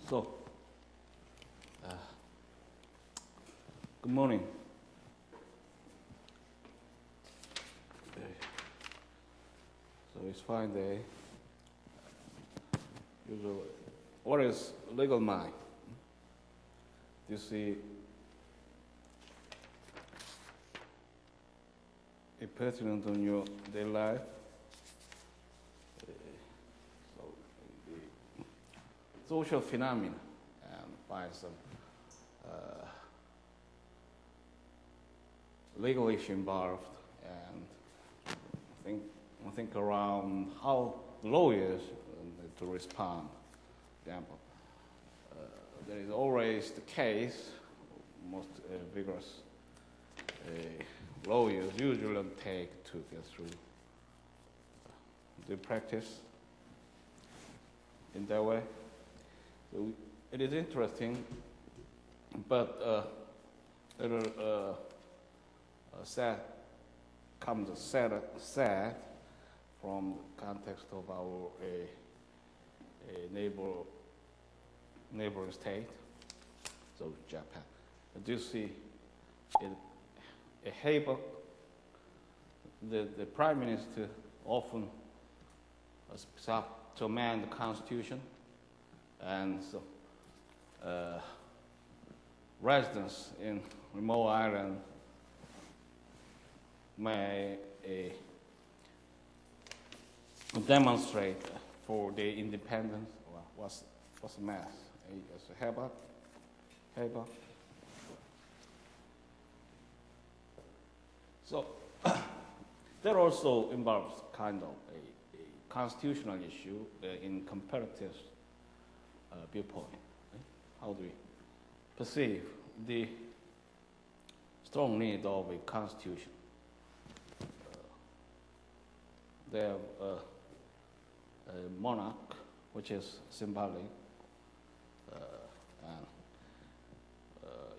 So, good morning. So it's fine day. Usually, what is legal mind? You see a pertinent on your daily life. So the social phenomena and find some legal issue involved, and I think around how lawyers to respond. For example, there is always the case, most vigorous lawyers usually take to get through the practice in that way. So it is interesting, but sad from the context of our neighboring state, so Japan. Do you see a Heiba, the prime minister often speaks up to amend the constitution, and so residents in remote island may demonstrate for their independence. Well, what's the mass? Heiba. So that also involves kind of a constitutional issue in comparative viewpoint. Right? How do we perceive the strong need of a constitution? They have a monarch, which is symbolic, and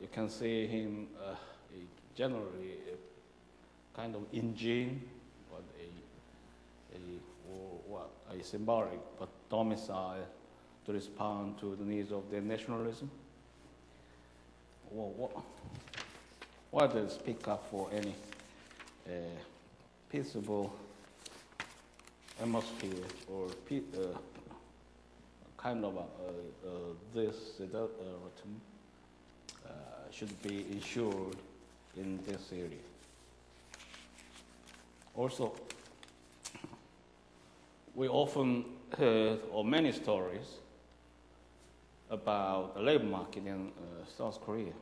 you can see him generally kind of engine, but a symbolic, but domicile to respond to the needs of their nationalism. Why do they speak up for any peaceable atmosphere or kind of this should be ensured in this area? Also, we often heard or many stories about the labor market in South Korea.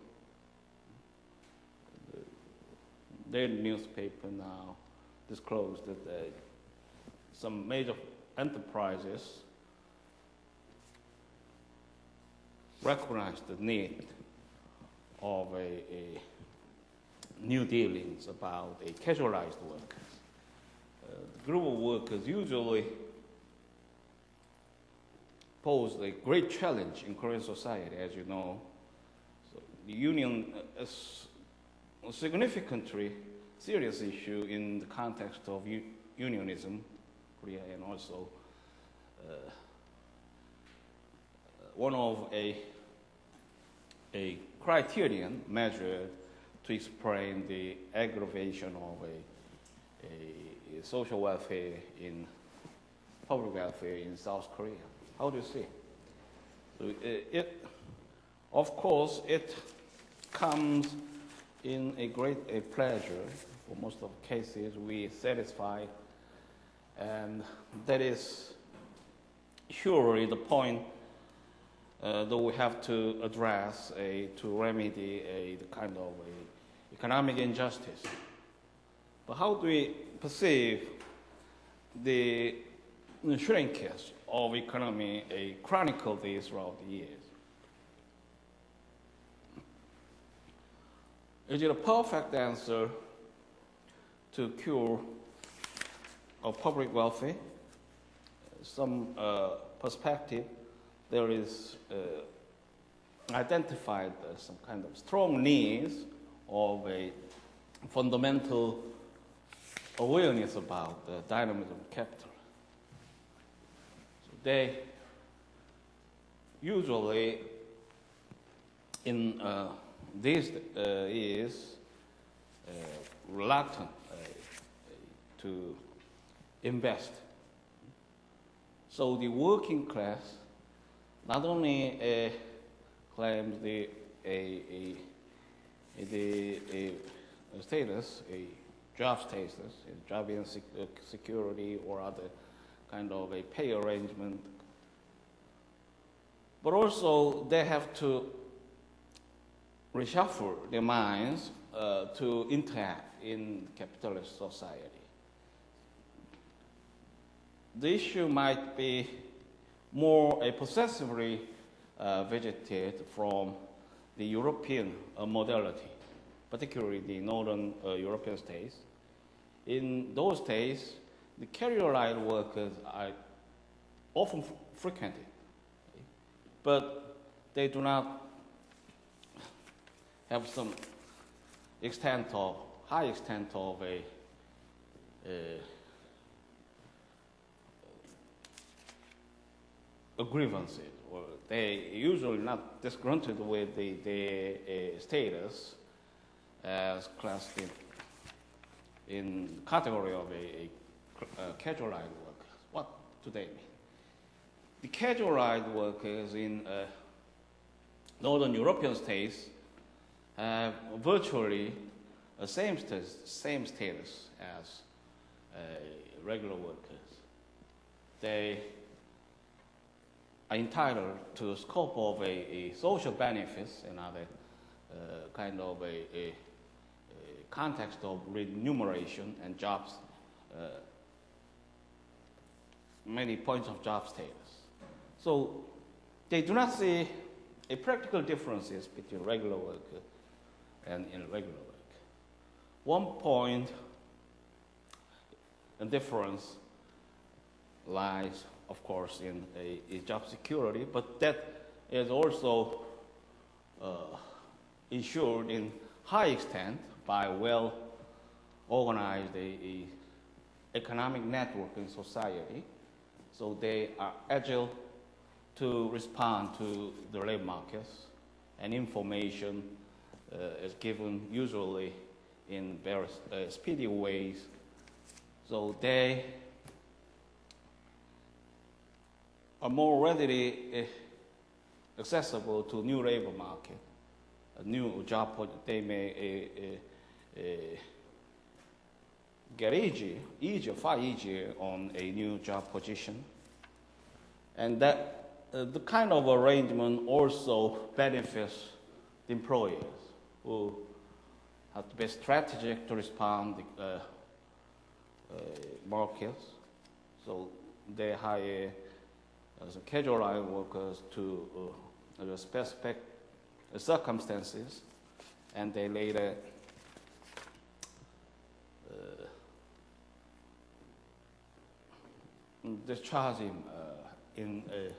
Their newspaper now disclosed that some major enterprises recognize the need of a new dealings about a casualized workers. The group of workers usually pose a great challenge in Korean society, as you know. So the union is a significantly serious issue in the context of unionism, Korea, and also one of a criterion measured to explain the aggravation of a social welfare in public welfare in South Korea. How do you see? So of course, it comes in a great pleasure. For most of the cases, we satisfy, and that is surely the point that we have to address to remedy the kind of economic injustice. But how do we perceive the shrinkage of economy chronicled throughout the years? Is it a perfect answer to cure of public welfare? Some perspective, there is identified some kind of strong needs of a fundamental awareness about the dynamism of capital. So they usually in this is reluctant to invest. So the working class not only claims the status, a job status, a job security or other kind of a pay arrangement, but also they have to reshuffle their minds to interact in capitalist society. The issue might be more possessively vegetated from the European modality, particularly the northern European states. In those states, the casual light workers are often frequented, but they do not have some high extent of a grievances, or they usually not disgruntled with the status as classed in category of a casual light worker. What do they mean? The casual light workers in northern European states have virtually the same status as regular workers. They are entitled to the scope of a social benefits and other kind of a context of remuneration and jobs, many points of job status. So they do not see a practical differences between regular work and irregular work. One point the difference lies, of course, in a job security, but that is also ensured in high extent by well-organized economic network in society. So they are agile to respond to the labor markets, and information is given usually in very speedy ways. So they are more readily accessible to new labor market, a new job. They may get far easier on a new job position, and that the kind of arrangement also benefits the employers who have to be strategic to respond to markets. So they hire as a casual line workers to specific circumstances, and they later discharge him in a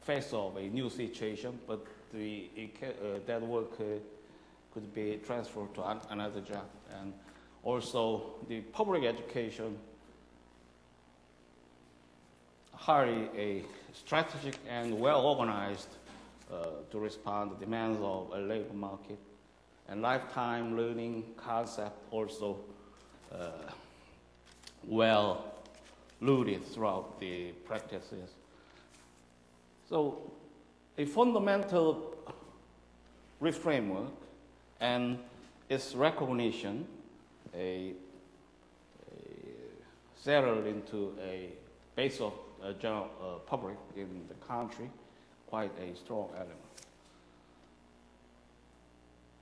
face of a new situation, but that work could be transferred to another job. And also the public education highly a strategic and well-organized to respond to the demands of a labor market, and lifetime learning concept also well rooted throughout the practices. So a fundamental reframework and its recognition settled into a base of general public in the country, quite a strong element.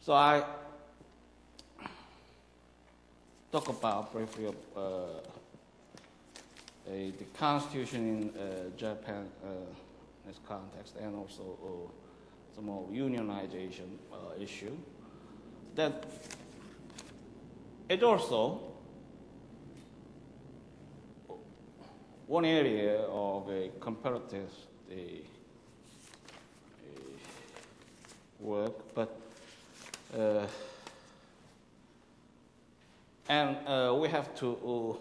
So I talk about briefly the constitution in Japan in this context, and also some more unionization issue. That it also one area of a comparative work, but and we have to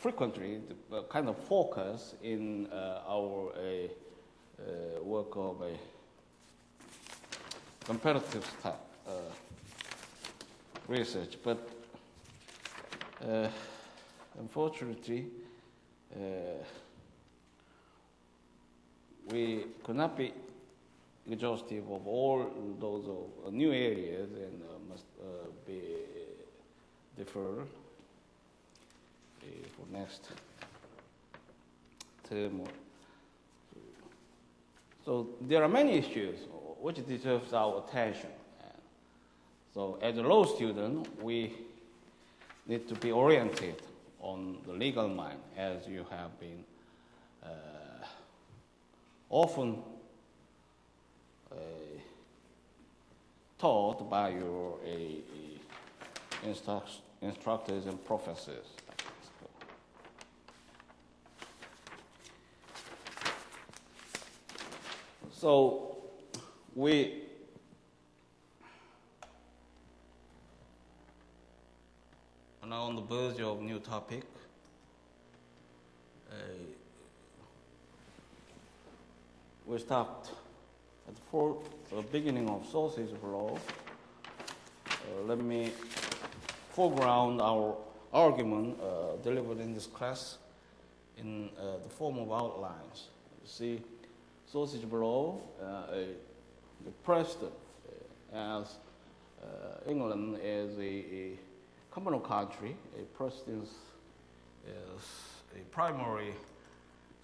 frequently kind of focus in our work of a comparative type research, but unfortunately, we could not be exhaustive of all those new areas and must be deferred for next term. So there are many issues which deserves our attention. So as a law student, we need to be oriented on the legal mind, as you have been often taught by your instructors and professors. So we are now on the verge of a new topic. We start at the beginning of sources of law. Let me foreground our argument delivered in this class in the form of outlines. You see, sources of law, the precedent, as England is a communal country, a precedent is a primary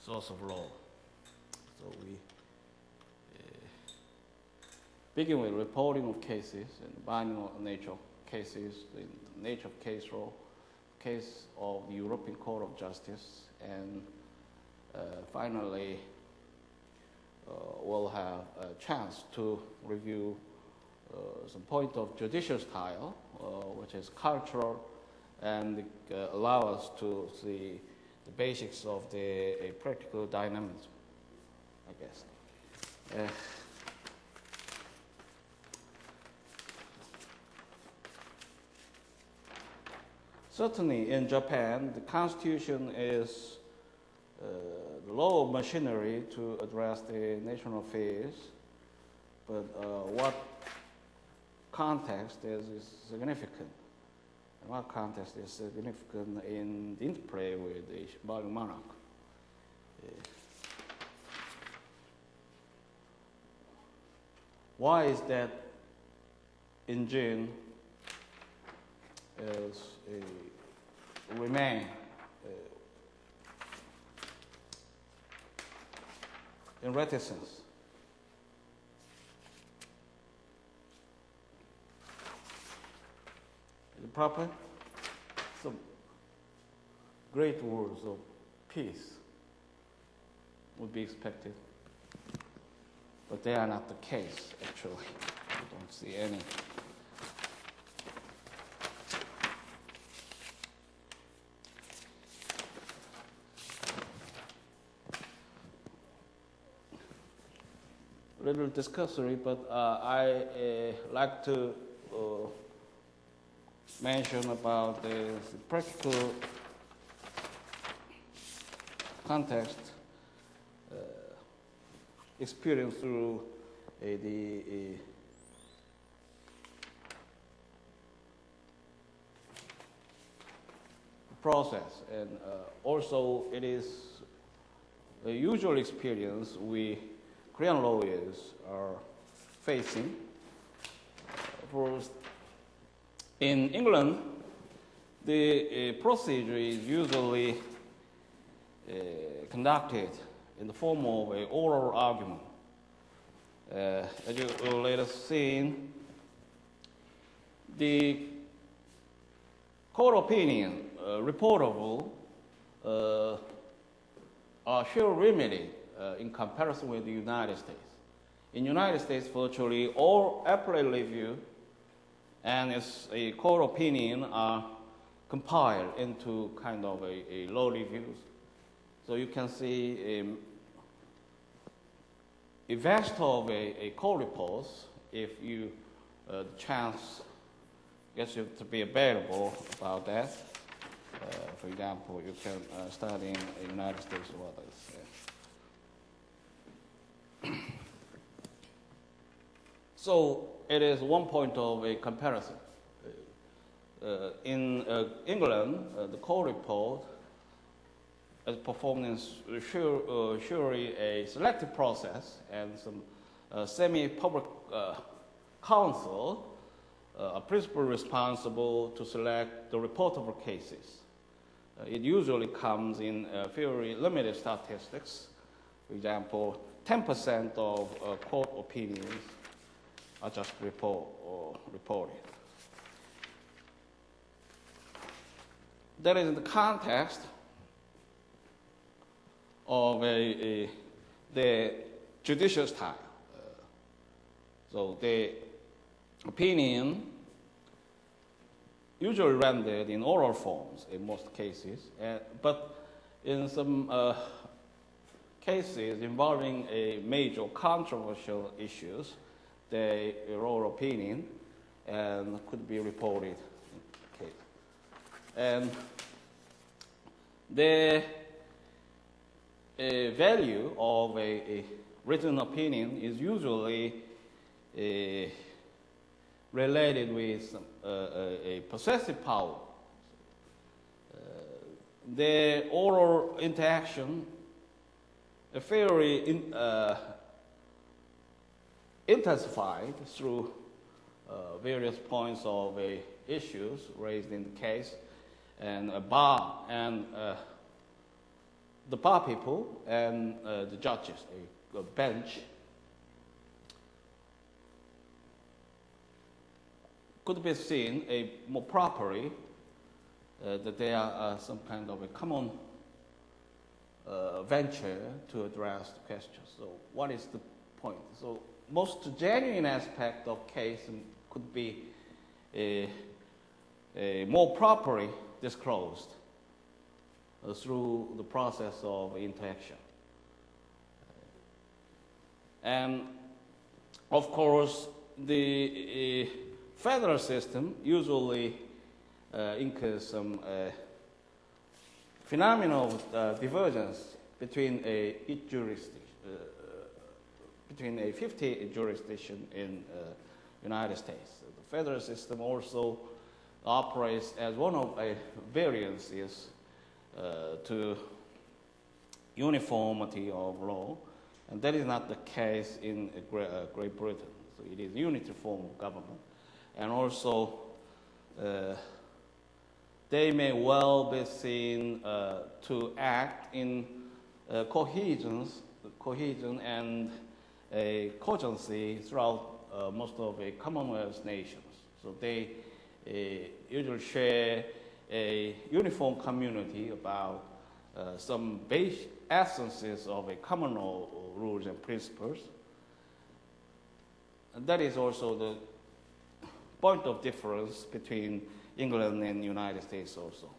source of law. So we begin with reporting of cases and binding nature of cases, the nature of case law, case of the European Court of Justice, and finally we'll have a chance to review some point of judicial style, which is cultural, and allow us to see the basics of the practical dynamism, I guess. Certainly in Japan, the constitution is the law machinery to address the national affairs, but what context is significant? And what context is significant in the interplay with the symbolic monarch? Why is that in June remain in reticence? Is it proper? Some great words of peace would be expected, but they are not the case, actually. I don't see any. Little discussory, but I like to mention about the practical context experience through the process, and also it is a usual experience we Korean lawyers are facing. In England, the procedure is usually conducted in the form of an oral argument. As you will later see, the court opinion reportable are sure limited in comparison with the United States. In the United States, virtually all appellate review and its a court opinion are compiled into kind of a law reviews. So you can see a vast of a court reports if you the chance gets you to be available about that. For example, you can study in the United States or others. So it is one point of a comparison. In England, the core report is performed in surely a selective process, and some semi-public counsel are principally responsible to select the reportable cases. It usually comes in very limited statistics. For example, 10% of court opinions are just reported. That is in the context of the judicial style. So the opinion usually rendered in oral forms in most cases, but in some cases involving a major controversial issues, the oral opinion and could be reported. Okay. And the value of a written opinion is usually related with a possessive power. The oral interaction is very intensified through various points of issues raised in the case, and the bar people and the judges, a bench, could be seen more properly that there are some kind of a common venture to address the question. So what is the point? So most genuine aspect of case could be more properly disclosed through the process of interaction. And of course, the federal system usually incurs some phenomenal divergence between each jurisdiction, between 50 jurisdictions in United States. The federal system also operates as one of variances to uniformity of law, and that is not the case in Great Britain. So it is unity form of government, and also they may well be seen to act in cohesion and a cogency throughout most of the Commonwealth nations. So they usually share a uniform community about some base essences of a common law rules and principles. And that is also the point of difference between England and the United States also.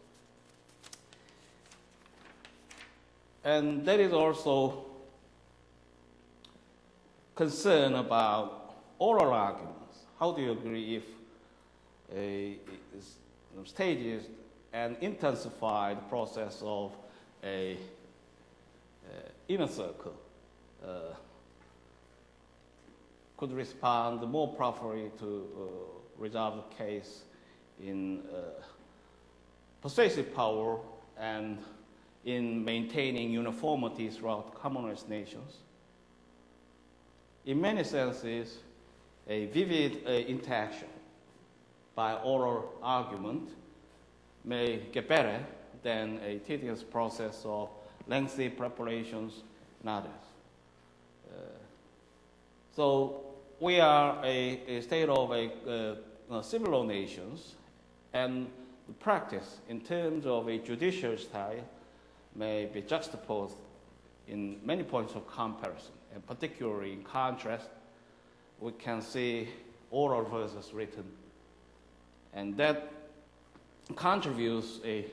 And there is also concern about oral arguments. How do you agree if stages and intensified process of a inner circle could respond more properly to resolve the case in persuasive power and in maintaining uniformity throughout Commonwealth nations? In many senses, a vivid interaction by oral argument may get better than a tedious process of lengthy preparations and others. So we are a state of similar nations, and the practice in terms of a judicial style may be juxtaposed in many points of comparison, and particularly in contrast, we can see oral versus written, and that contributes a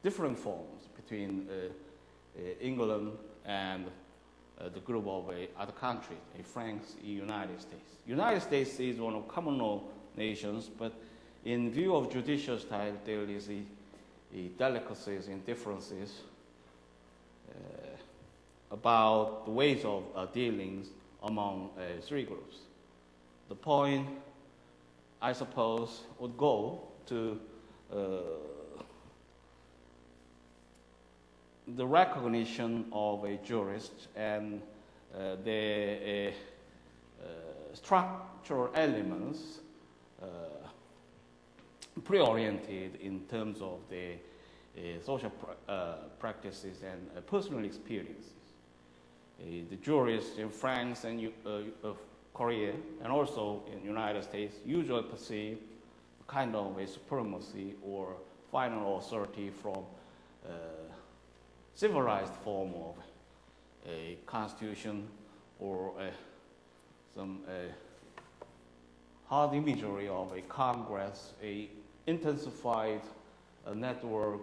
different forms between England and the group of other countries, France, United States. United States is one of common law nations, but in view of judicial style, there is delicacies and differences about the ways of dealing among three groups. The point, I suppose, would go to the recognition of a jurist and the structural elements pre-oriented in terms of the social practices and personal experiences. The jurists in France and Korea and also in the United States usually perceive kind of a supremacy or final authority from civilized form of a constitution or some hard imagery of a Congress, a intensified network,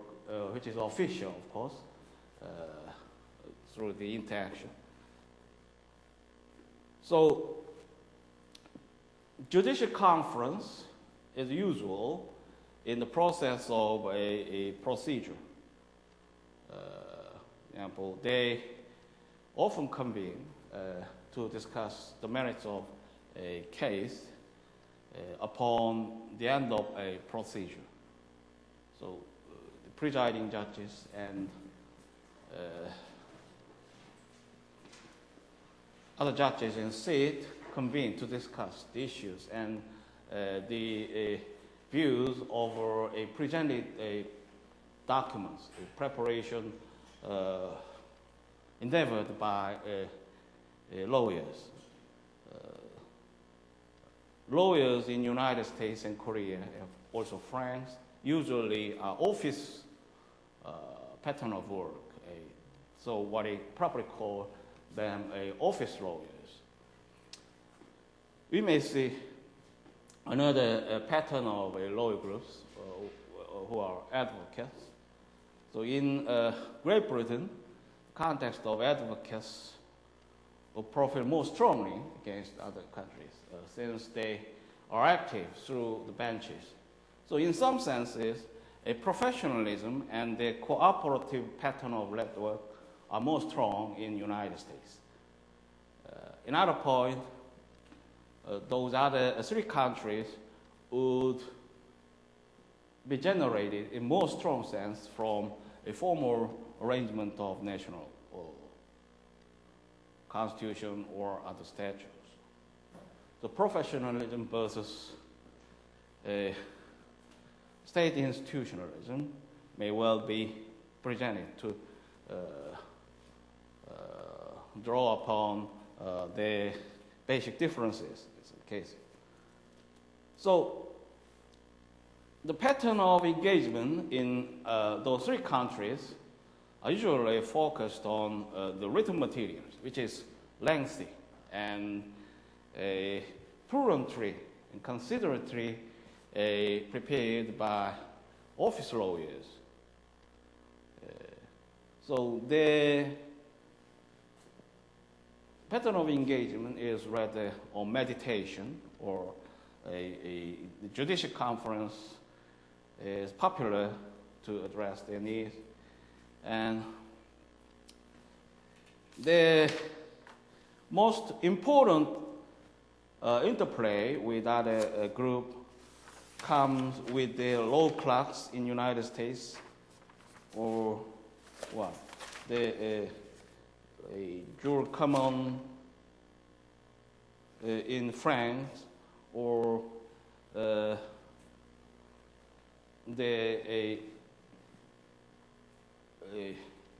which is official, of course, through the interaction. So, judicial conference is usual in the process of a procedure. Example, they often convene to discuss the merits of a case upon the end of a procedure. So the presiding judges and other judges in seat convene to discuss the issues and the views over a presented documents, a preparation endeavored by lawyers. Lawyers in United States and Korea, and also France, usually are office pattern of work. So what I properly call them office lawyers. We may see another pattern of lawyer groups who are advocates. So in Great Britain, the context of advocates will profile more strongly against other countries since they are active through the benches. So in some senses, a professionalism and the cooperative pattern of network are more strong in the United States. Another point, those other three countries would be generated in more strong sense from a formal arrangement of national constitution or other statutes. So professionalism versus state institutionalism may well be presented to draw upon the basic differences in some cases. So the pattern of engagement in those three countries are usually focused on the written materials, which is lengthy and prudently and considerately prepared by office lawyers. So the pattern of engagement is rather on meditation, or the judicial conference is popular to address their needs. And the most important interplay with other group comes with the law clerks in United States, or what? The juror common in France, or the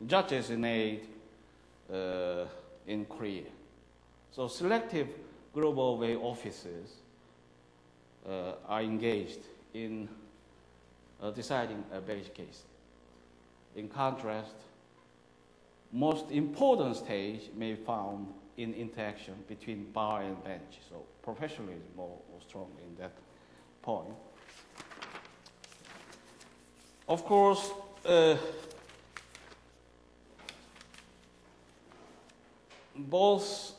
judges in aid in Korea. So selective group of officers are engaged in deciding a basic case. In contrast, most important stage may be found in interaction between bar and bench. So professionalism more strong in that point. Of course, both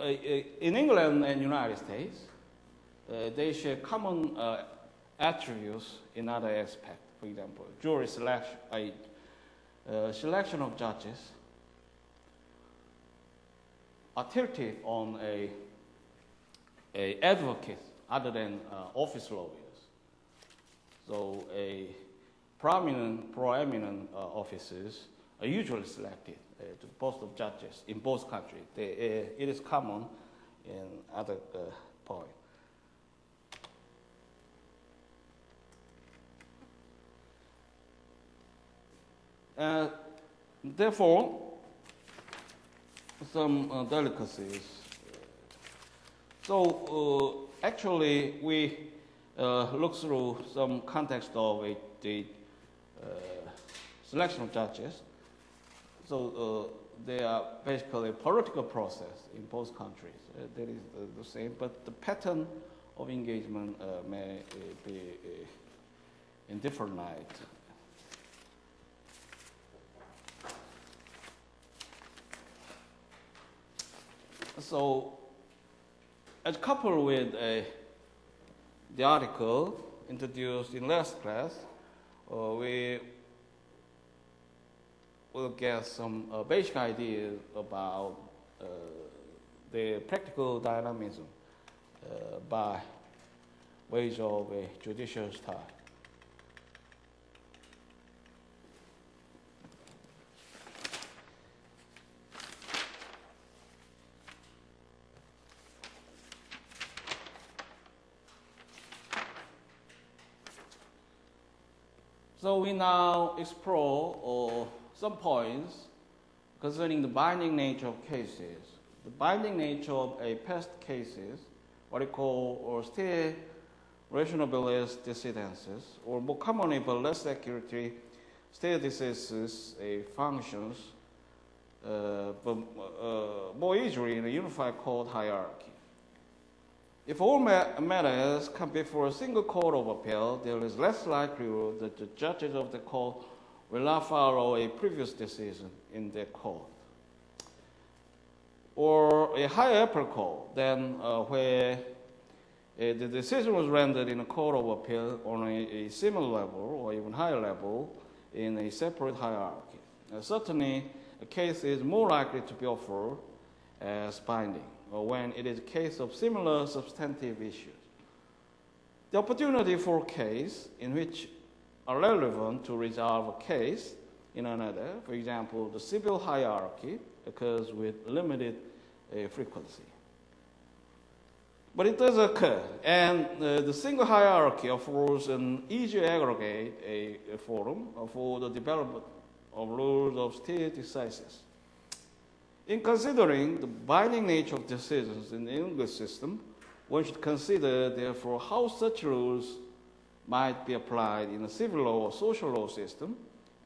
in England and United States, they share common attributes in other aspects. For example, jury selection, selection of judges are tilted on a advocate other than office lawyers. So prominent officers are usually selected to the post of judges in both countries. It is common in other points. Therefore, some delicacies. So actually, we look through some context of the selection of judges. So they are basically a political process in both countries. That is the same, but the pattern of engagement may be in different light. So, as coupled with the article introduced in last class, we will get some basic ideas about the practical dynamism by ways of a judicial style. So we now explore some points concerning the binding nature of cases. The binding nature of a past cases, what we call stare rationabilis decidences, or more commonly but less accurately, stare decisis functions, but more easily in a unified court hierarchy. If all matters come before a single court of appeal, there is less likelihood that the judges of the court will not follow a previous decision in their court. Or a higher appellate court than where the decision was rendered in a court of appeal on a similar level or even higher level in a separate hierarchy. Certainly, a case is more likely to be offered as binding, or when it is a case of similar substantive issues. The opportunity for a case in which are relevant to resolve a case in another, for example, the civil hierarchy, occurs with limited frequency. But it does occur, and the single hierarchy affords an easier aggregate a forum for the development of rules of stare decisis. In considering the binding nature of decisions in the English system, one should consider, therefore, how such rules might be applied in a civil law or social law system,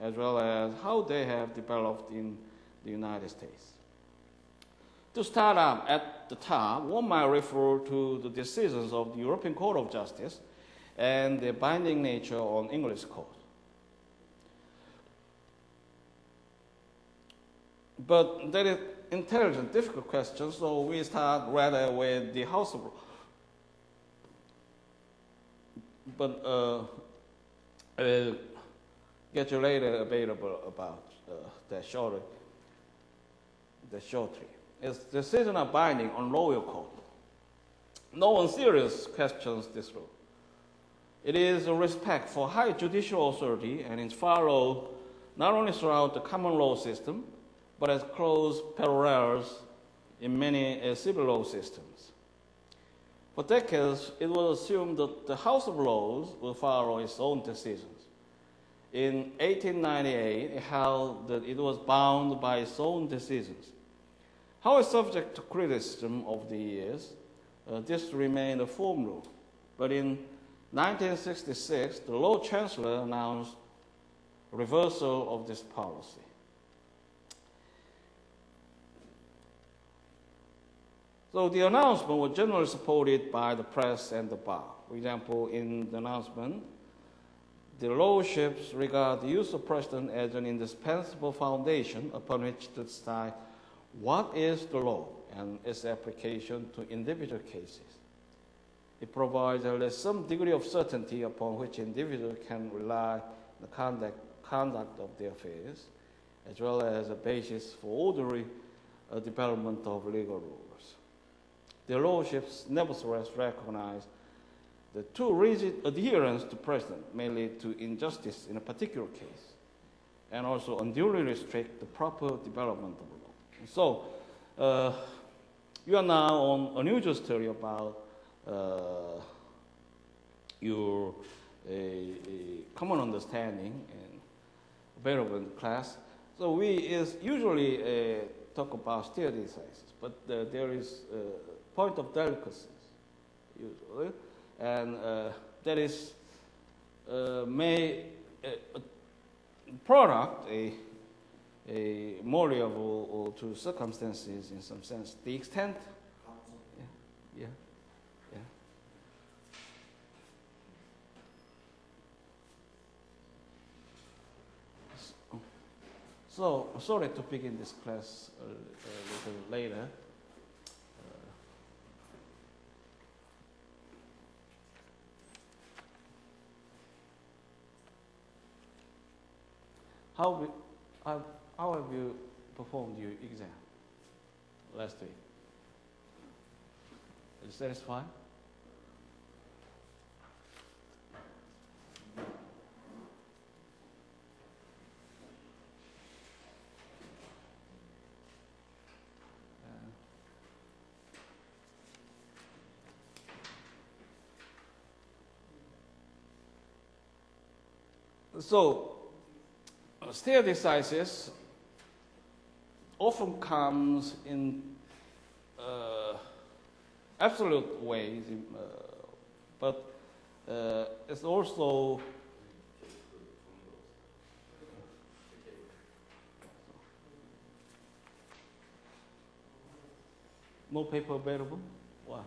as well as how they have developed in the United States. To start up at the top, one might refer to the decisions of the European Court of Justice and their binding nature on English court. But that is intelligent, difficult question, so we start rather with the House of... But I will get you later available about that shortly. Its decisions are binding on lower court. No one seriously questions this rule. It is a respect for high judicial authority and is followed not only throughout the common law system, but as close parallels in many civil law systems. For decades, it was assumed that the House of Lords will follow its own decisions. In 1898, it held that it was bound by its own decisions. However, subject to criticism over the years, this remained a form rule. But in 1966, the Lord Chancellor announced reversal of this policy. So the announcement was generally supported by the press and the bar. For example, in the announcement, the lordships regard the use of precedent as an indispensable foundation upon which to decide what is the law and its application to individual cases. It provides some degree of certainty upon which individuals can rely on the conduct of their affairs, as well as a basis for orderly development of legal rules. The lordships nevertheless recognize that too rigid adherence to precedent may lead to injustice in a particular case, and also unduly restrict the proper development of the law. So, you are now on unusual study about your common understanding and available in the class. So we usually talk about theory sizes, but there is a point of delicacy usually, and that is may product a more liable to circumstances in some sense. The extent, yeah. So, sorry to begin this class a little later. How have you performed your exam last week? Are you satisfied? So, stare decisis often comes in absolute ways, but it's also no paper available. Wow.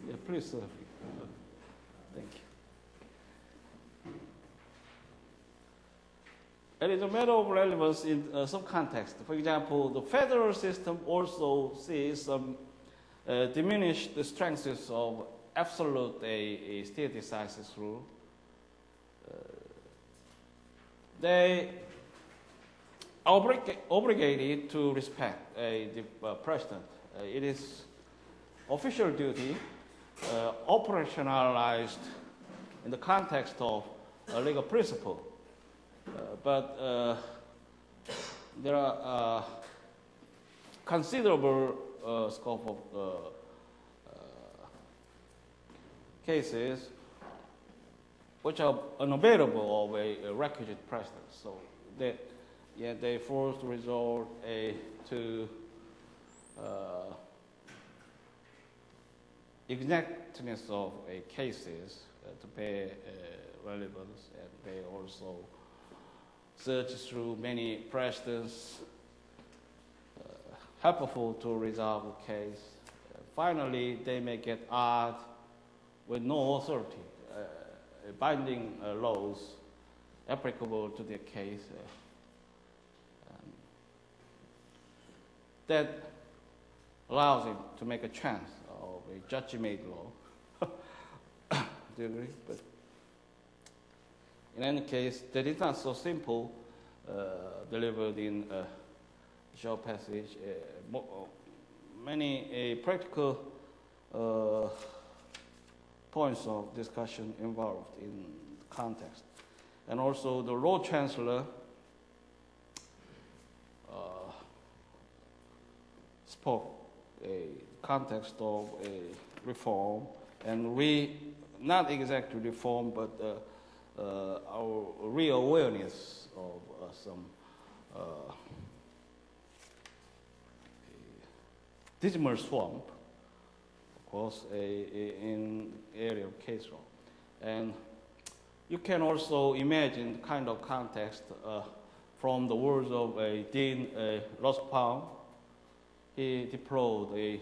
Yeah, please, sir. Thank you. It is a matter of relevance in some context. For example, the federal system also sees some diminished strengths of absolute a stare decisis rule. They are obligated to respect the precedent. It is official duty operationalized in the context of a legal principle. But there are considerable scope of cases which are unavailable of a requisite precedent. So they force to resort to exactness of cases to pay relevance, and they also search through many precedents helpful to resolve a case. Finally, they may get art with no authority, binding laws applicable to their case. That allows him to make a chance of a judge-made law. Do you agree? But in any case, that is not so simple, delivered in a short passage. Many practical points of discussion involved in context. And also the Lord Chancellor spoke a context of a reform, and not exactly reform, but our real awareness of some dismal swamp, of course, in the area of case law. And you can also imagine the kind of context from the words of Dean Rosbaum. He deployed a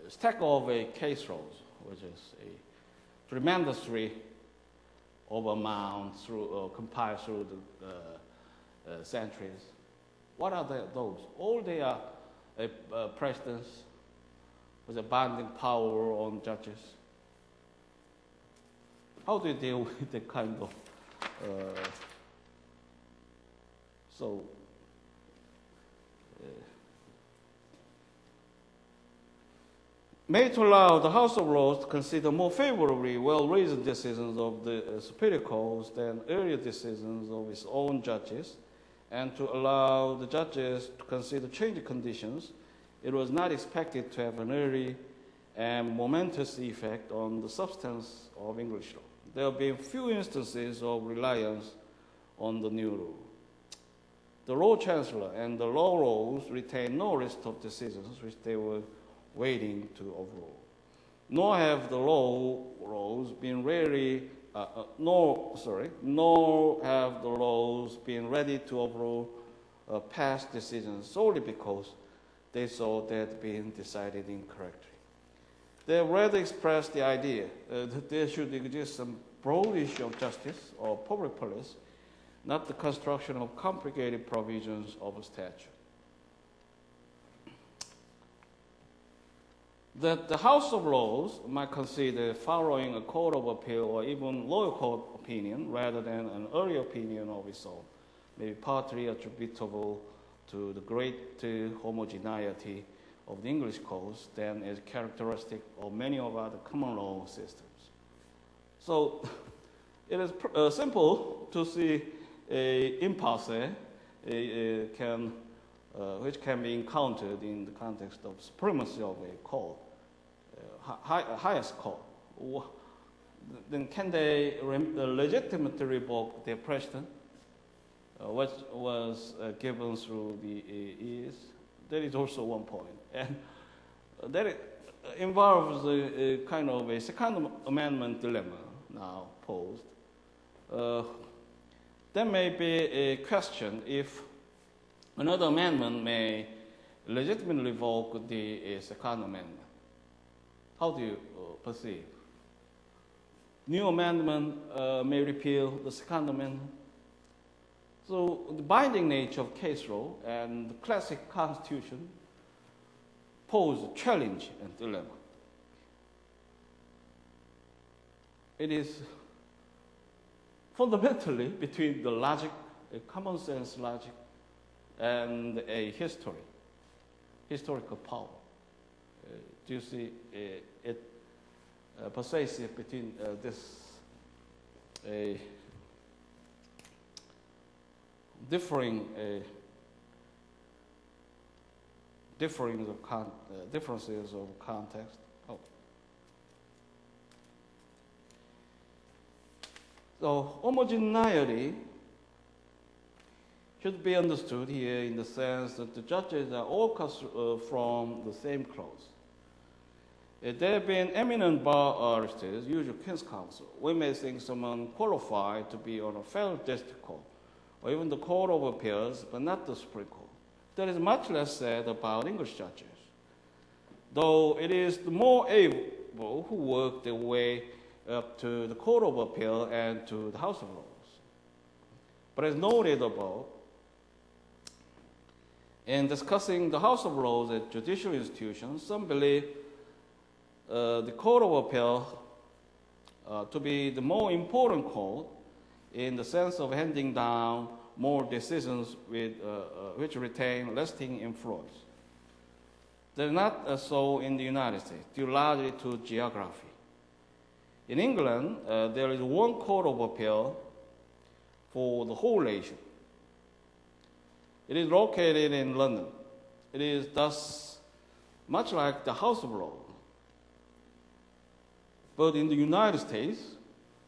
stack of case laws, which is a tremendously overamount compiled through the centuries. What are those? All they are precedents with a binding power on judges? How do you deal with the kind of made to allow the House of Lords to consider more favorably well-reasoned decisions of the superior courts than earlier decisions of its own judges, and to allow the judges to consider changing conditions, it was not expected to have an early and momentous effect on the substance of English law. There have been few instances of reliance on the new rule. The Lord Chancellor and the law rolls retained no list of decisions which they were waiting to overrule. Nor have the law rolls been nor have the laws been ready to overrule past decisions solely because they saw they had been decided incorrectly. They have rather expressed the idea that there should exist some broad issue of justice or public policy, not the construction of complicated provisions of a statute. That the House of Lords might consider following a court of appeal or even lower court opinion rather than an earlier opinion of its own may be partly attributable to the great homogeneity of the English courts than is characteristic of many of other common law systems. So it is simple to see an impasse which can be encountered in the context of supremacy of a court, highest court. Then can they legitimately revoke their precedent, which was given through the years? That is also one point. And that involves a kind of a Second Amendment dilemma now posed. There may be a question if another amendment may legitimately revoke the Second Amendment. How do you perceive? New amendment may repeal the Second Amendment. So the binding nature of case law and the classic constitution pose a challenge and dilemma. It is fundamentally between the logic, a common sense logic, and a historical power. Do you see it persuasive between this differences of context? So homogeneity should be understood here in the sense that the judges are all from the same cloth. If there have been eminent bar barristers, usually King's Counsel, we may think someone qualified to be on a federal district court, or even the Court of Appeals, but not the Supreme Court. There is much less said about English judges, though it is the more able who work their way up to the Court of Appeal and to the House of Lords. But as noted above, in discussing the House of Lords as judicial institutions, some believe the Court of Appeal to be the more important court in the sense of handing down more decisions which retain lasting influence. That is not so in the United States, due largely to geography. In England, there is one Court of Appeal for the whole nation. It is located in London. It is thus much like the House of Lords. But in the United States,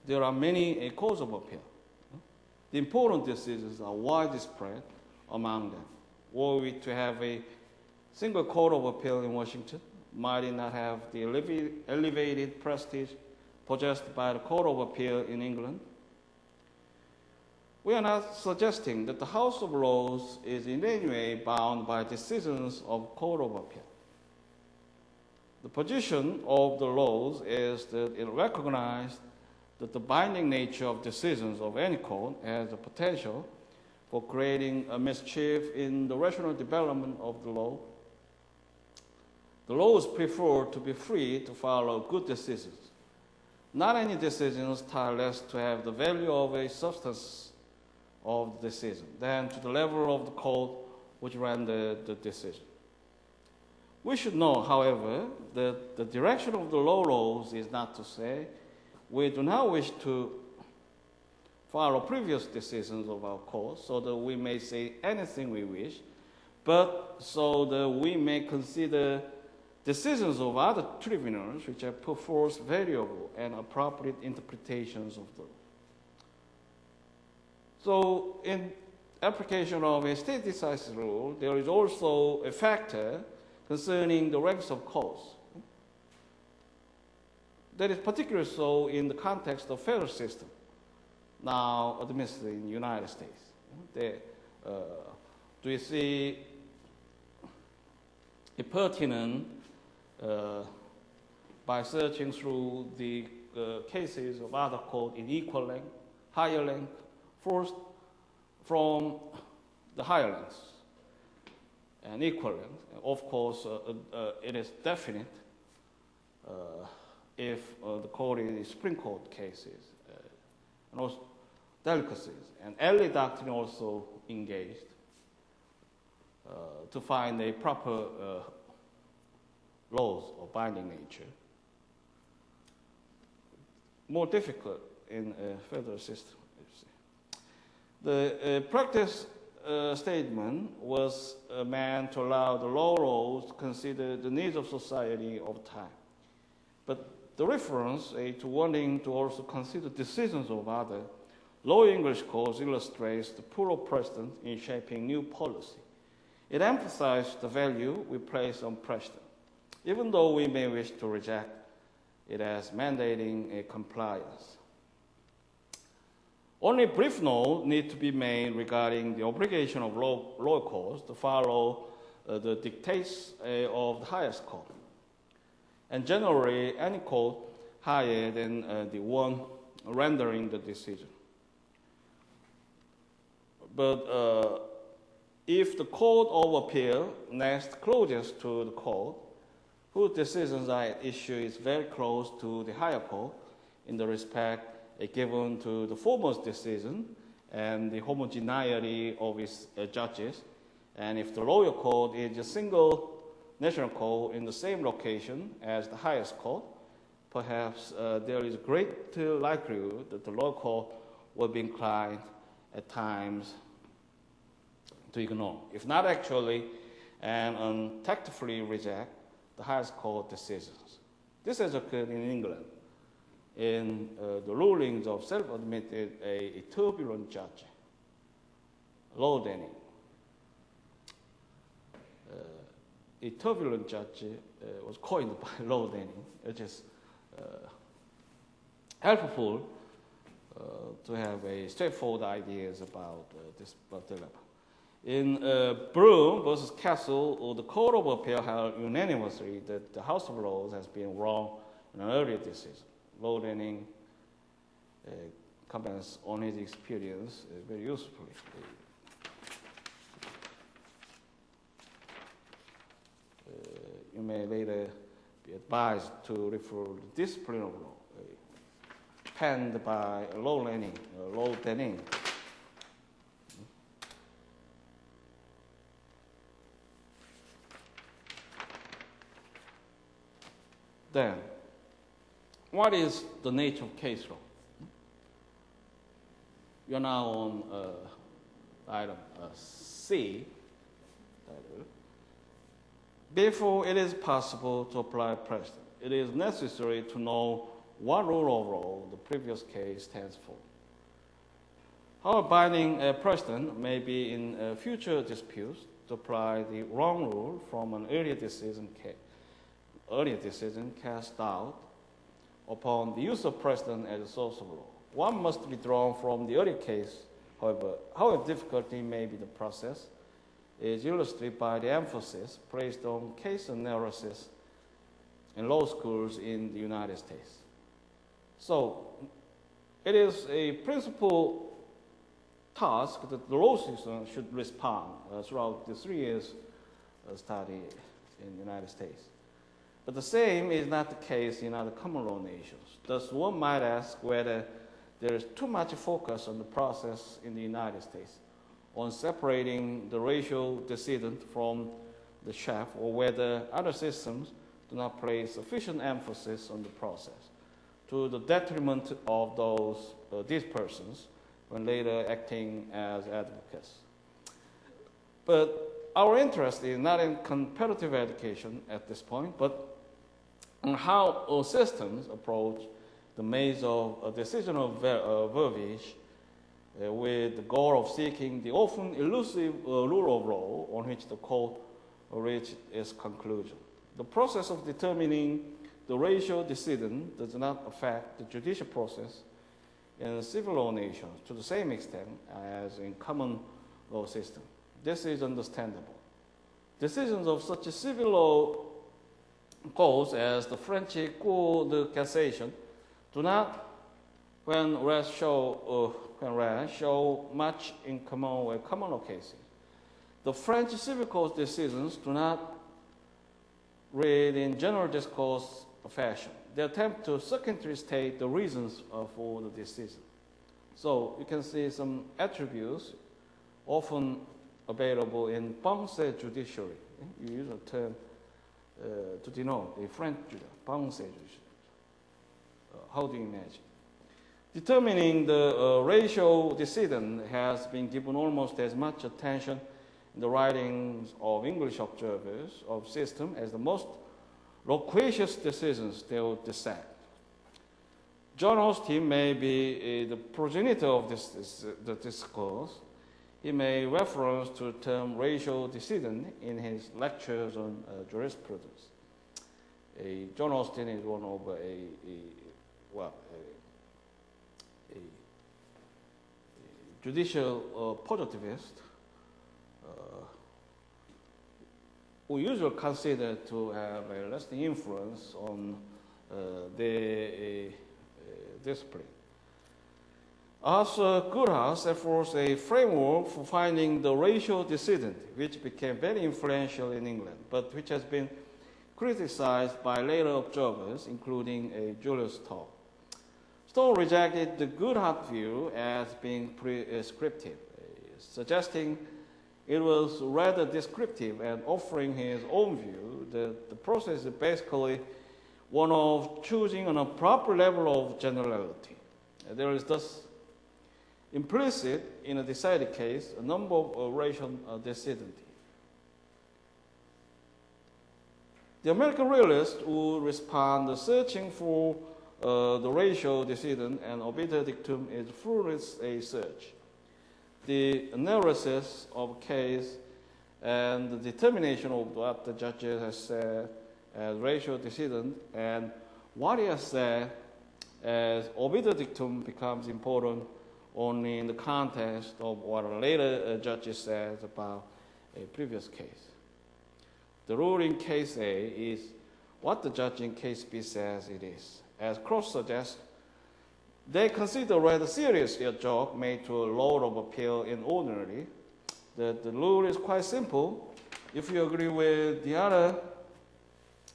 there are many courts of appeal. The important decisions are widespread among them. Were we to have a single court of appeal in Washington, might it not have the elevated prestige possessed by the Court of Appeal in England? We are not suggesting that the House of Lords is in any way bound by decisions of Court of Appeal. The position of the laws is that it recognizes that the binding nature of decisions of any court has the potential for creating a mischief in the rational development of the law The laws prefer to be free to follow good decisions. Not any decisions tie less to have the value of a substance of the decision than to the level of the code which rendered the decision. We should know, however, that the direction of the laws is not to say we do not wish to follow previous decisions of our court so that we may say anything we wish, but so that we may consider decisions of other tribunals which have put forth variable and appropriate interpretations of the law. So in application of a state decisive rule, there is also a factor concerning the ranks of cause. That is particularly so in the context of federal system, now administered in the United States. Do you see a pertinent by searching through the cases of other court in equal length, higher length, first from the higher lengths and equal length. Of course, it is definite if the court is Supreme Court cases and also delicacies. And LA doctrine also engaged to find a proper laws of binding nature. More difficult in a federal system. The practice statement was meant to allow the laws to consider the needs of society over time. But the reference to wanting to also consider decisions of other low English courts illustrates the pool of precedent in shaping new policy. It emphasized the value we place on precedent, even though we may wish to reject it as mandating a compliance. Only brief note need to be made regarding the obligation of lower courts to follow the dictates of the highest court, and generally any court higher than the one rendering the decision. But if the court of appeal next closest to the court whose decisions are at issue is very close to the higher court in the respect given to the former's decision and the homogeneity of its judges, and if the lower court is a single national court in the same location as the highest court, perhaps there is great likelihood that the lower court will be inclined at times to ignore, if not actually, and untactfully reject the highest court decisions. This has occurred in England in the rulings of self-admitted a turbulent judge, Lord Denning. A turbulent judge was coined by Lord Denning, which is helpful to have a straightforward ideas about this dilemma. In Broome versus Castle, the Court of Appeal held unanimously that the House of Lords has been wrong in an earlier decision. Lord Denning comments on his experience very usefully. You may later be advised to refer to the discipline of law penned by Lord Denning. Then, what is the nature of case law? You're now on item C. Before it is possible to apply precedent, it is necessary to know what rule of law the previous case stands for. How binding a precedent may be in future disputes to apply the wrong rule from an earlier decision cast doubt upon the use of precedent as a source of law. One must be drawn from the earlier case, however difficult it may be the process, is illustrated by the emphasis placed on case analysis in law schools in the United States. So, it is a principal task that the law system should respond throughout the 3 years study in the United States. But the same is not the case in other common law nations. Thus, one might ask whether there is too much focus on the process in the United States on separating the racial decedent from the chef, or whether other systems do not place sufficient emphasis on the process to the detriment of these persons when later acting as advocates. But our interest is not in comparative education at this point, but on how our systems approach the maze of a decisional verbiage with the goal of seeking the often elusive rule of law on which the court reached its conclusion. The process of determining the racial decedent does not affect the judicial process in civil law nations to the same extent as in common law system. This is understandable. Decisions of such a civil law courts as the French Cour de Cassation do not, when read, show much in common with common law cases. The French civil court decisions do not read in general discourse fashion. They attempt to succinctly state the reasons for the decision. So you can see some attributes often available in pensée judiciary. You use a term to denote the French pensée judiciary. How do you imagine? Determining the racial decedent has been given almost as much attention in the writings of English observers of system as the most loquacious decisions they will decide. John Austin may be the progenitor of the discourse. He may reference to the term racial decedent in his lectures on jurisprudence. John Austin is one of a judicial positivist who usually consider to have a lasting influence on the discipline. Arthur Goodhouse set forth a framework for finding the racial decedent, which became very influential in England, but which has been criticized by later observers, including Julius Stowe. Stowe rejected the Goodhouse view as being prescriptive, suggesting it was rather descriptive and offering his own view that the process is basically one of choosing on a proper level of generality. There is thus implicit in a decided case a number of racial decedentity. The American realist would respond searching for the racial decedent and obiter dictum is fully a search. The analysis of a case and the determination of what the judges has said as racial decedent and what he has said as obiter dictum becomes important only in the context of what a later judge says about a previous case. The rule in case A is what the judge in case B says it is. As Cross suggests, they consider rather serious a joke made to a Lord of Appeal in ordinary. The rule is quite simple. If you agree with the other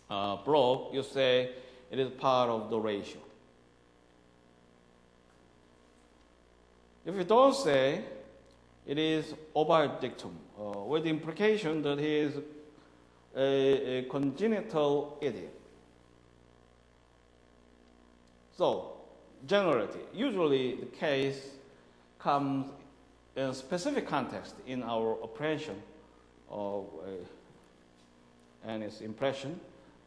block, you say it is part of the ratio. If you don't say, it is obiter dictum, with the implication that he is a congenital idiot. So, generality. Usually the case comes in a specific context in our apprehension of and its impression,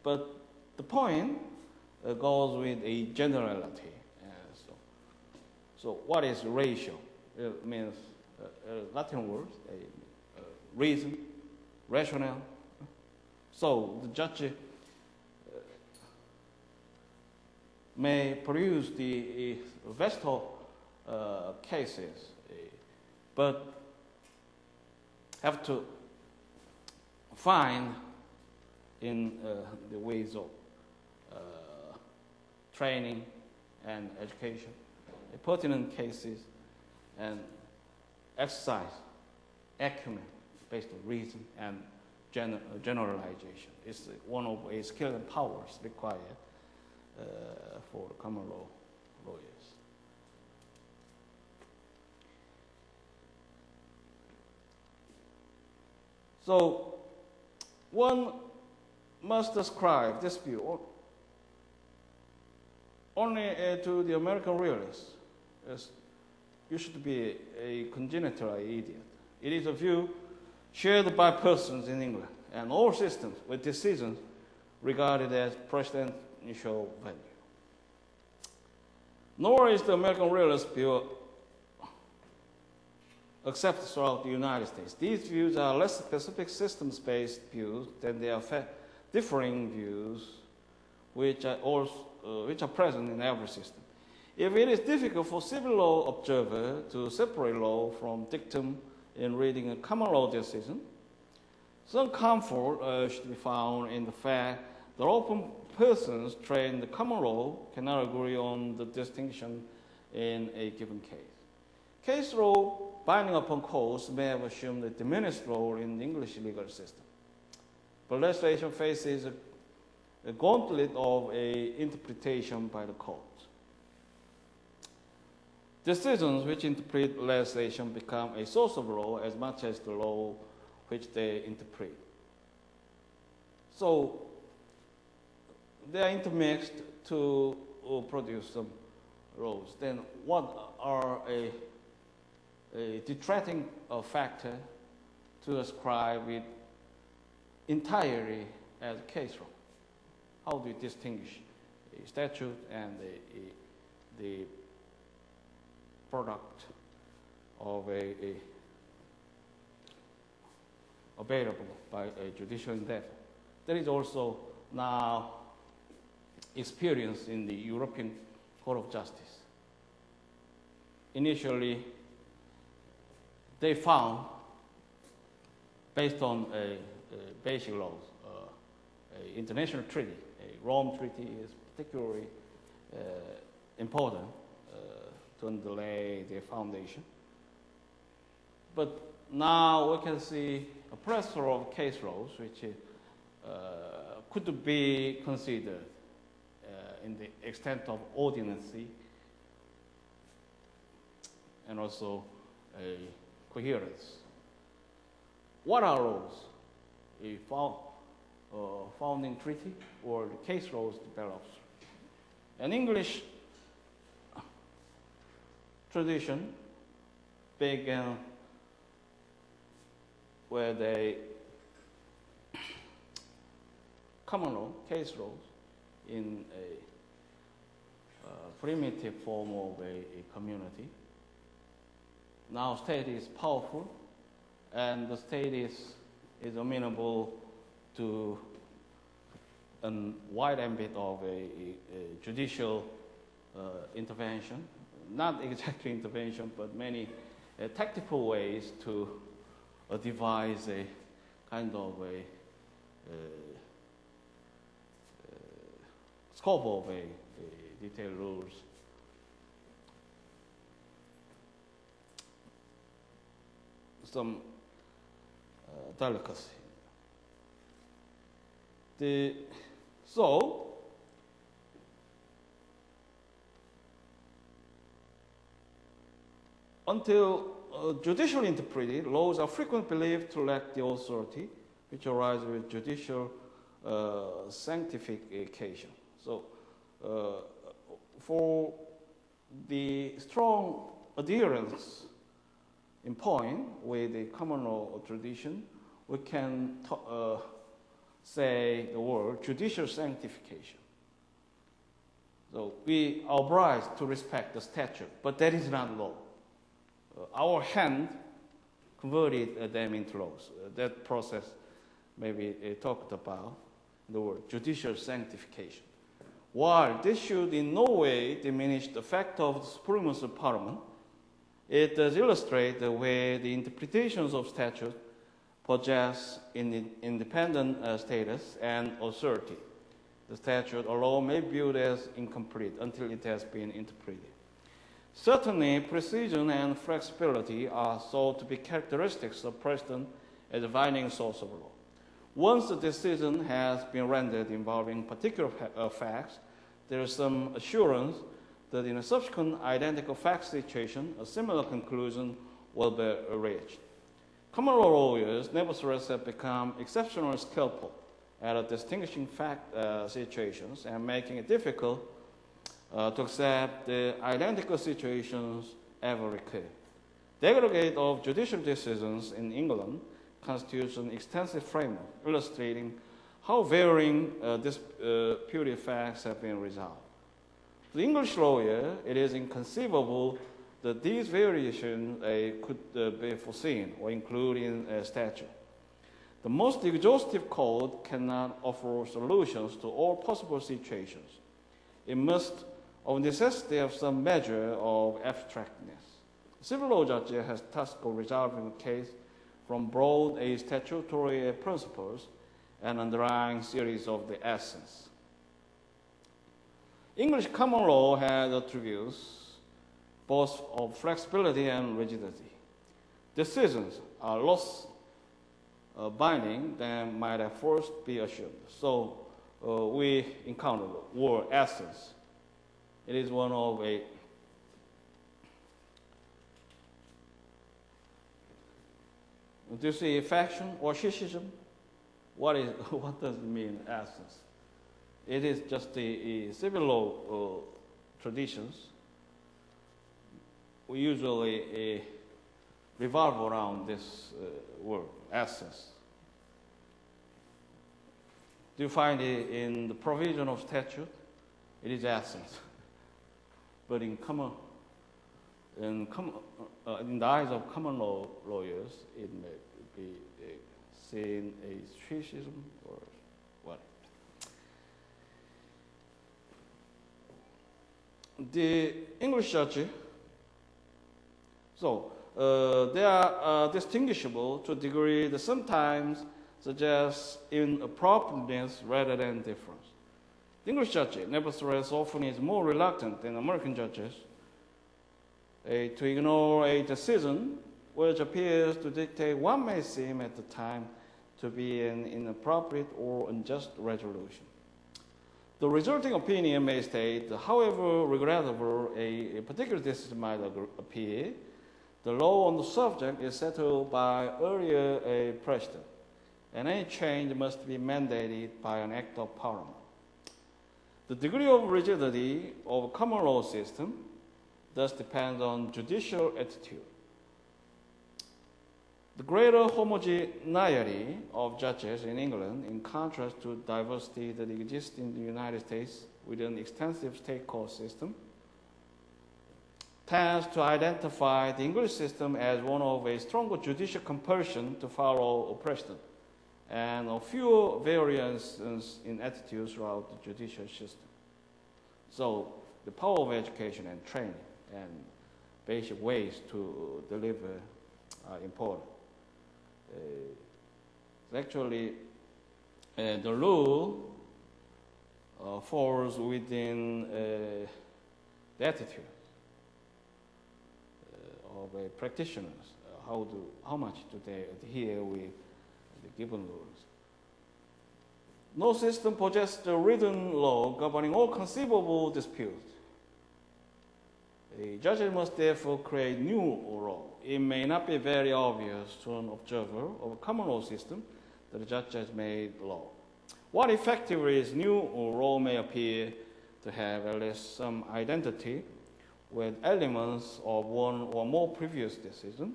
but the point goes with a generality. So what is ratio? It means Latin word, reason, rationale. So the judge may produce the vestal cases, but have to find in the ways of training and education pertinent cases and exercise acumen based on reason and generalization. It's one of a skill and powers required for common law lawyers. So one must ascribe this view only to the American realists, as you should be a congenital idiot. It is a view shared by persons in England and all systems with decisions regarded as presidential value. Nor is the American realist view accepted throughout the United States. These views are less specific systems-based views than they are differing views which are present in every system. If it is difficult for civil law observer to separate law from dictum in reading a common law decision, some comfort should be found in the fact that often persons trained in the common law cannot agree on the distinction in a given case. Case law binding upon courts may have assumed a diminished role in the English legal system, but legislation faces a gauntlet of interpretation by the court. Decisions which interpret legislation become a source of law as much as the law which they interpret. So they are intermixed to produce some laws. Then what are a detracting factor to ascribe it entirely as a case law? How do you distinguish a statute and the product of available by a judicial endeavor? There is also now experience in the European Court of Justice. Initially, they found, based on basic laws, an international treaty, a Rome Treaty is particularly important to underlay their foundation. But now we can see a plethora of case laws which could be considered in the extent of ordinancy and also a coherence. What are laws? A founding treaty or the case laws develops. An English tradition began where the common law, case laws, in a primitive form of a community. Now state is powerful, and the state is amenable to a wide ambit of a judicial intervention, not exactly intervention, but many tactical ways to devise a kind of a scope of a detailed rules. Some delicacy. So until judicially interpreted, laws are frequently believed to lack the authority which arises with judicial sanctification. So for the strong adherence in point with the common law tradition, we can say the word judicial sanctification. So we are obliged to respect the statute, but that is not law. Our hand converted them into laws. That process may be talked about in the word judicial sanctification. While this should in no way diminish the fact of the supremacy of Parliament, it does illustrate the way the interpretations of statute possess independent status and authority. The statute alone may be viewed as incomplete until it has been interpreted. Certainly, precision and flexibility are thought to be characteristics of precedent as a binding source of law. Once a decision has been rendered involving particular facts, there is some assurance that in a subsequent identical fact situation, a similar conclusion will be reached. Common law lawyers nevertheless have become exceptionally skillful at distinguishing fact situations and making it difficult to accept the identical situations ever recur. The aggregate of judicial decisions in England constitutes an extensive framework illustrating how varying disputed facts have been resolved. To the English lawyer, it is inconceivable that these variations could be foreseen or included in a statute. The most exhaustive code cannot offer solutions to all possible situations. It must, of necessity, have some measure of abstractness. A civil law judge has task of resolving a case from broad statutory principles and underlying series of the essence. English common law has attributes both of flexibility and rigidity. Decisions are less binding than might at first be assumed. So we encounter the word essence. It is one of a do you see faction or schism? What does it mean, essence? It is just the civil law traditions. We usually revolve around this word, essence. Do you find it in the provision of statute? It is essence. But in the eyes of common law lawyers, it may be seen as schism or what. The English judge, so they are distinguishable to a degree that sometimes suggests inappropriateness rather than difference. The English judge, nevertheless, often is more reluctant than American judges to ignore a decision which appears to dictate what may seem at the time to be an inappropriate or unjust resolution. The resulting opinion may state that however regrettable a particular decision might appear, the law on the subject is settled by earlier precedent, and any change must be mandated by an act of Parliament. The degree of rigidity of a common law system thus depends on judicial attitude. The greater homogeneity of judges in England, in contrast to diversity that exists in the United States with an extensive state court system, tends to identify the English system as one of a stronger judicial compulsion to follow precedent and of fewer variances in attitudes throughout the judicial system. So the power of education and training and basic ways to deliver are important. Actually, the rule falls within the attitude of practitioners. How much do they adhere with the given rules? No system possesses the written law governing all conceivable disputes. A judge must therefore create new law. It may not be very obvious to an observer of a common law system that the judge has made law. What effectively is new law may appear to have at least some identity with elements of one or more previous decisions,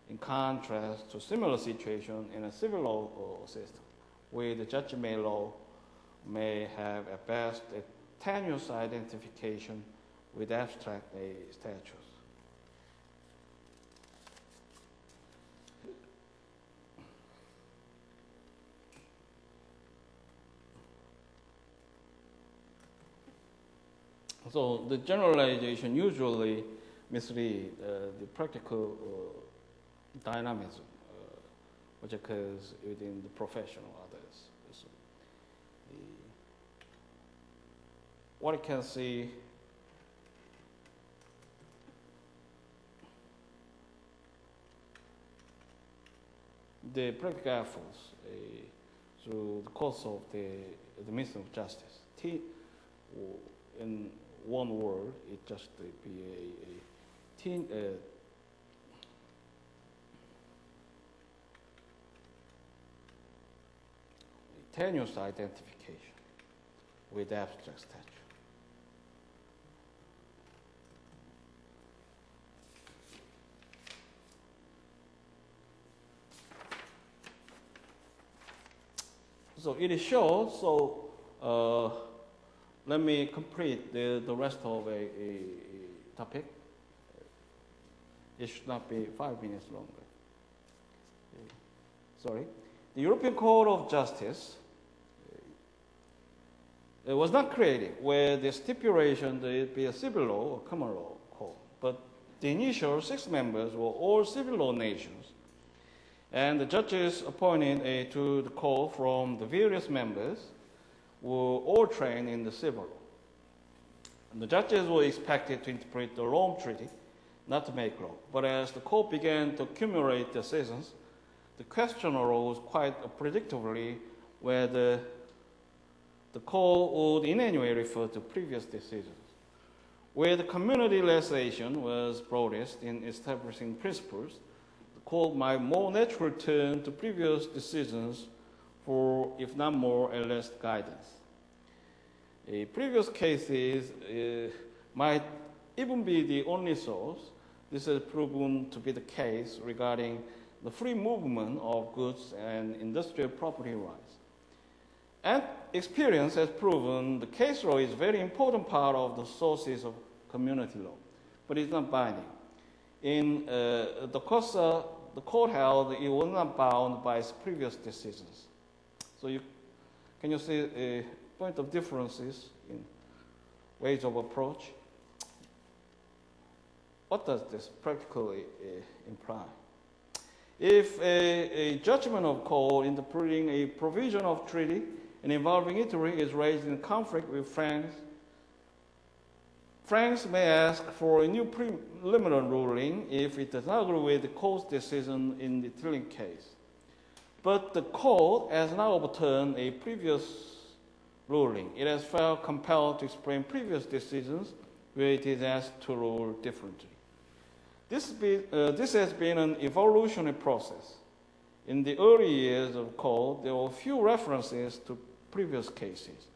in contrast to similar situation in a civil law system, where the judge-made law may have at best a tenuous identification with abstract statutes. So the generalization usually misleads the practical dynamism which occurs within the profession of others. So what you can see the practical efforts through the course of the administration of justice. In one word, it just be a tenuous identification with abstract statute. So it is short, so let me complete the rest of a topic. It should not be 5 minutes longer. Sorry. The European Court of Justice it was not created where the stipulation that it be a civil law or common law court, but the initial 6 members were all civil law nations, and the judges appointed to the court from the various members were all trained in the civil law. And the judges were expected to interpret the Rome Treaty, not to make law. But as the court began to accumulate decisions, the question arose quite predictably whether the court would in any way refer to previous decisions. Where the community legislation was broadest in establishing principles, the court might more naturally turn to previous decisions for, if not more or less, guidance. Previous cases might even be the only source. This has proven to be the case regarding the free movement of goods and industrial property rights. And experience has proven the case law is a very important part of the sources of community law, but it's not binding. In the court held it was not bound by its previous decisions. So can you see a point of differences in ways of approach? What does this practically imply? If a judgment of court interpreting a provision of treaty and involving Italy is raised in conflict with France, France may ask for a new preliminary ruling if it does not agree with the court's decision in the Italian case. But the court has now overturned a previous ruling. It has felt compelled to explain previous decisions where it is asked to rule differently. This has been an evolutionary process. In the early years of court, there were few references to previous cases.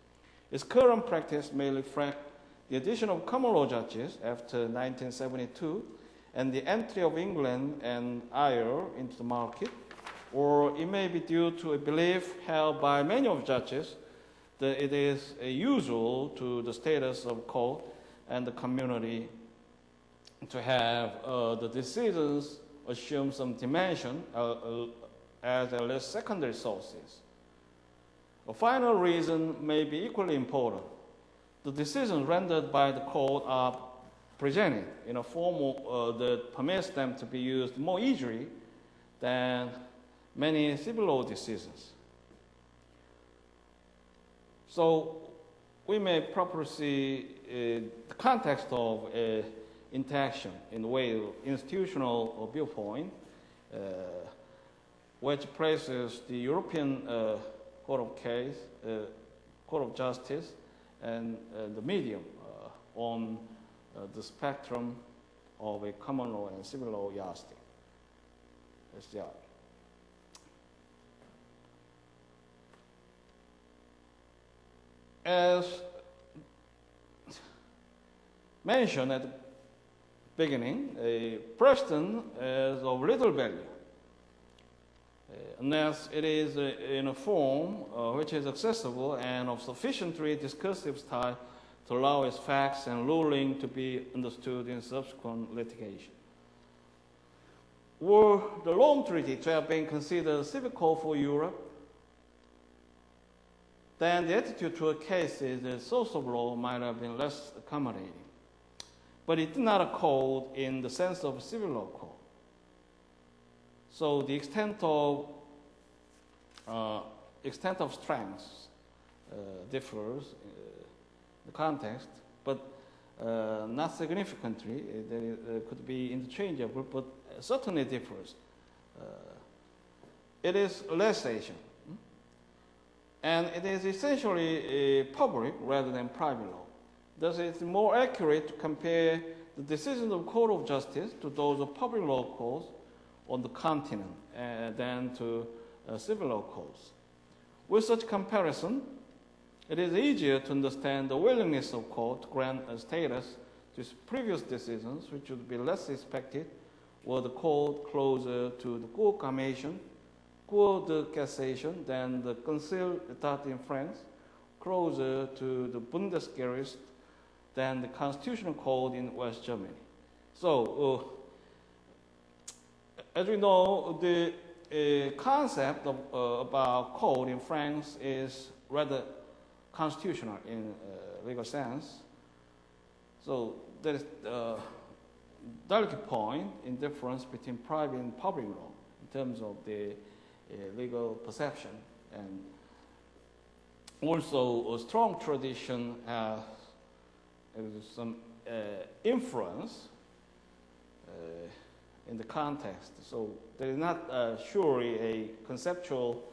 Its current practice may reflect the addition of common law judges after 1972 and the entry of England and Ireland into the market, or it may be due to a belief held by many of judges that it is usual to the status of court and the community to have the decisions assume some dimension as well as secondary sources. A final reason may be equally important. The decisions rendered by the court are presented in a form that permits them to be used more easily than many civil law decisions. So we may properly see the context of interaction in the way of institutional viewpoint, which places the European Court of Justice and the medium on the spectrum of a common law and civil law yardstick. As mentioned at the beginning, a precedent is of little value unless it is in a form which is accessible and of sufficiently discursive style to allow its facts and ruling to be understood in subsequent litigation. Were the Rome Treaty to have been considered a civil code for Europe, then the attitude to a case is the source of law might have been less accommodating. But it did not a code in the sense of a civil law code. So the extent of strengths differs the context, but not significantly. There could be interchangeable, but certainly differs. It is legislation. And it is essentially public rather than private law. Thus, it's more accurate to compare the decisions of Court of Justice to those of public law courts on the continent than to civil law courts. With such comparison, it is easier to understand the willingness of court to grant a status to its previous decisions, which would be less expected were the court closer to the Cour Cammation, Cour de Cassation than the Conseil d'État in France, closer to the Bundesgericht than the Constitutional Court in West Germany. So, as we know, the concept of, about code in France is rather constitutional in legal sense. So there is a delicate point in difference between private and public law in terms of the legal perception, and also a strong tradition has some influence in the context. So there is not surely a conceptual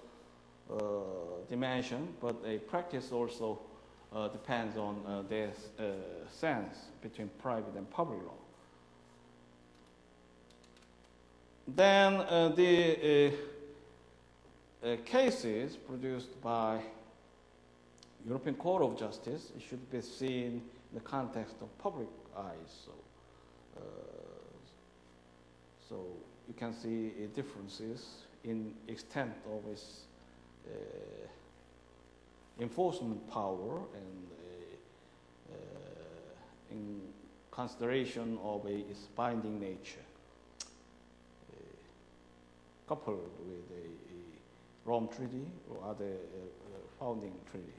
dimension, but a practice also depends on their sense between private and public law. Then the cases produced by European Court of Justice should be seen in the context of public eyes. So you can see differences in extent of its enforcement power and in consideration of its binding nature, coupled with a Rome Treaty or other founding treaties.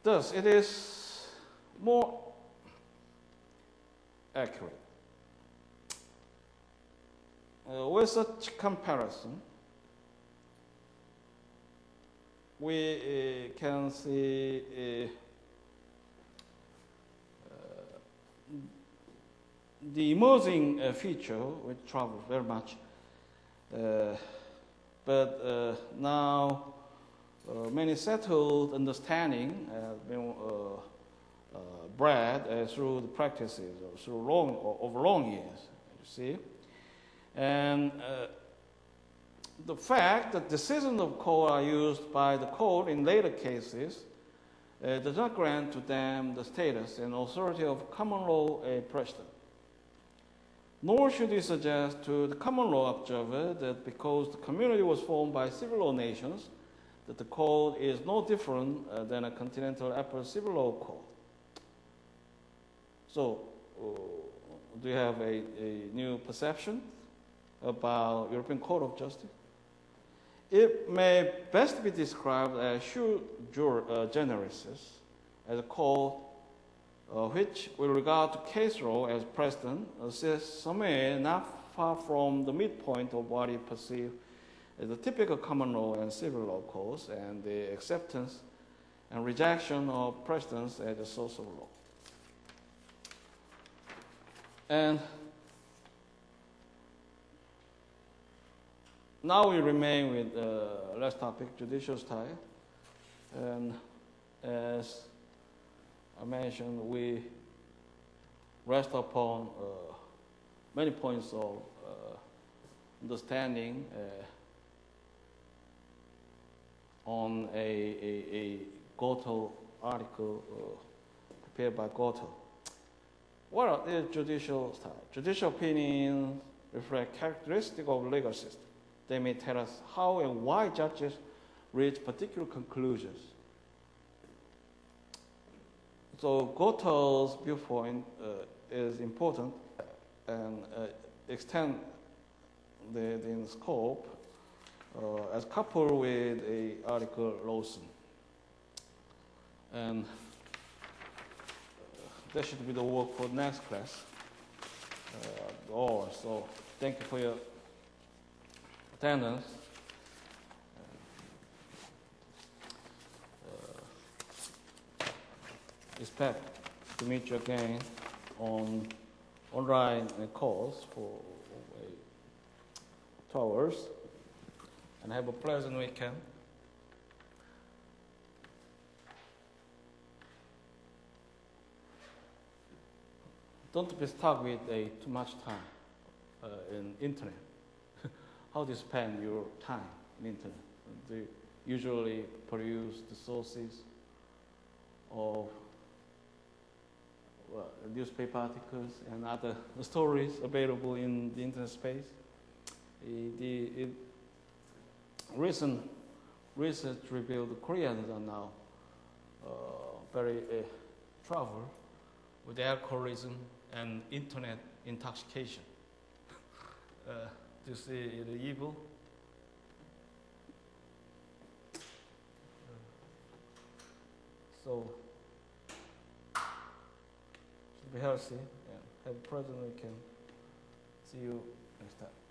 Thus, it is more accurate. With such comparison, we can see the emerging feature which travels very much, but now many settled understanding have been bred through the practices or through over long years, you see. And the fact that decisions of court are used by the court in later cases does not grant to them the status and authority of common law precedent. Nor should we suggest to the common law observer that because the community was formed by civil law nations, that the court is no different than a continental upper civil law court. So, do you have a new perception about European Court of Justice? It may best be described as sui generis, as a court which, with regard to case law as precedent, sits somewhere not far from the midpoint of what it perceives as the typical common law and civil law courts, and the acceptance and rejection of precedents as a source of law. And now we remain with the last topic, judicial style. And as I mentioned, we rest upon many points of understanding on a Goto article prepared by Goto. What is judicial style? Judicial opinions reflect characteristics of the legal system. They may tell us how and why judges reach particular conclusions. So Goto's viewpoint is important and extend the scope as coupled with a article Lawson. And that should be the work for the next class. So thank you for your attendance. Expect to meet you again on online calls for 2 hours, and have a pleasant weekend. don't be stuck with too much time in internet. How do you spend your time in internet? Do you usually produce the sources of newspaper articles and other stories available in the internet space? Recent research revealed Koreans are now very troubled with alcoholism and internet intoxication. Do you see the evil? So, should be healthy and have present. We can see you next time.